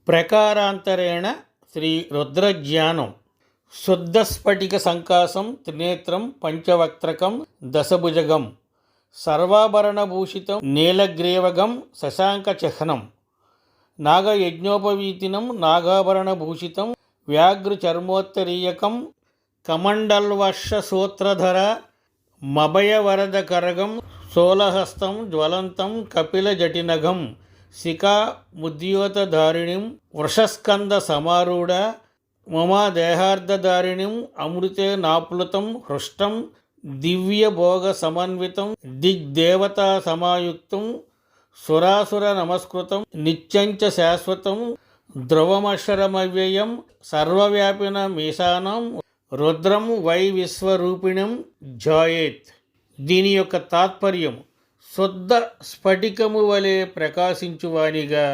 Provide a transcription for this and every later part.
ప్రకారాంతరేణ శ్రీ రుద్రజ్ఞానం శుద్ధస్ఫటిక సంకాసం త్రినేత్రం పంచవక్త్రకం దశభుజగం సర్వాభరణభూషితం నీలగ్రీవగం శశాంకచహనం నాగయజ్ఞోపవీతినం నాగాభరణభూషితం వ్యాఘ్రచర్మోత్తరీయకం కమండల్వశసూత్రధర మభయవరదకరగం శూలహస్తం జ్వలంతం కపిలజటినఘం శిఖాముద్యోతధారిణిం వృషస్కంద సమారూఢ మమా దేహార్ధధారిణిం అమృతే నాప్లుతం హృష్టం దివ్యభోగ సమన్వితం దిగ్దేవతా సమాయుక్తం సురాసుర నమస్కృతం నిత్యంచ శాశ్వతం ధ్రువమక్షరమవ్యయం సర్వవ్యాపిన మీశానం రుద్రం వై విశ్వరూపిణం ఝాయేత్. దీని యొక్క తాత్పర్యం శుద్ధ స్ఫటికము వలె ప్రకాశించువానిగా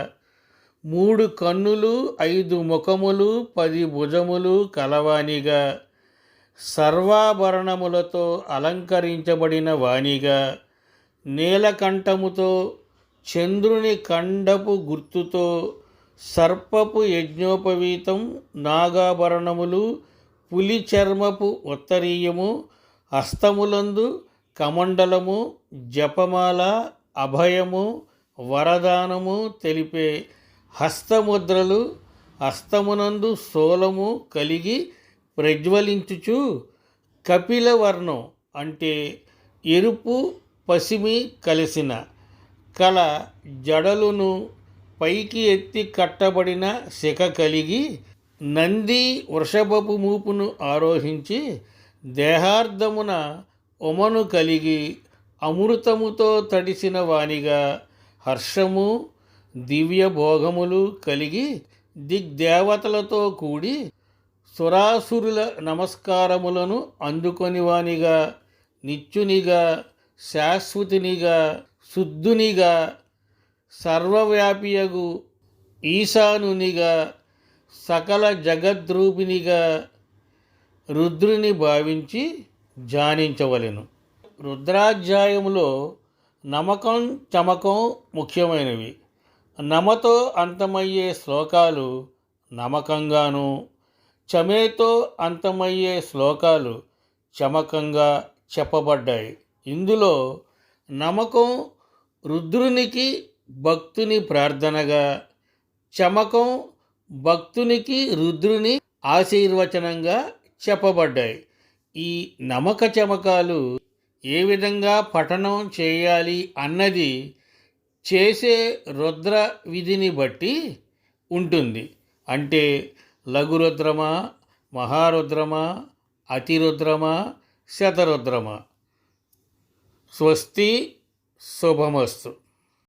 3 కన్నులు 5 ముఖములు 10 భుజములు కలవానిగా సర్వాభరణములతో అలంకరించబడిన వానిగా నీలకంఠముతో చంద్రుని కండపు గుర్తుతో సర్పపు యజ్ఞోపవీతం నాగాభరణములు పులి చర్మపు ఉత్తరీయము హస్తములందు కమండలము జపమాల అభయము వరదానము తెలిపే హస్తముద్రలు హస్తమునందు శూలము కలిగి ప్రజ్వలించుచు కపిలవర్ణం అంటే ఎరుపు పసిమి కలిసిన కల జడలును పైకి ఎత్తి కట్టబడిన శిఖ కలిగి నంది వృషభపు మూపును ఆరోహించి దేహార్ధమున ఉమను కలిగి అమృతముతో తడిసిన వానిగా హర్షము దివ్య భోగములు కలిగి దిగ్దేవతలతో కూడి సురాసురుల నమస్కారములను అందుకొనివానిగా నిత్యునిగా శాశ్వతునిగా శుద్ధునిగా సర్వవ్యాపియగు ఈశానునిగా సకల జగద్రూపినిగా రుద్రుని భావించి ధ్యానించవలెను. రుద్రాధ్యాయములో నమకం చమకం ముఖ్యమైనవి. నమతో అంతమయ్యే శ్లోకాలు నమకంగాను చమేతో అంతమయ్యే శ్లోకాలు చమకంగా చెప్పబడ్డాయి. ఇందులో నమకం రుద్రునికి భక్తుని ప్రార్థనగా, చమకం భక్తునికి రుద్రుని ఆశీర్వచనంగా చెప్పబడ్డాయి. ఈ నమక చమకాలు ఏ విధంగా పఠనం చేయాలి అన్నది చేసే రుద్ర విధిని బట్టి ఉంటుంది. అంటే లఘురుద్రమా, మహారుద్రమా, అతిరుద్రమా, శతరుద్రమా. స్వస్తి, శుభమస్తు.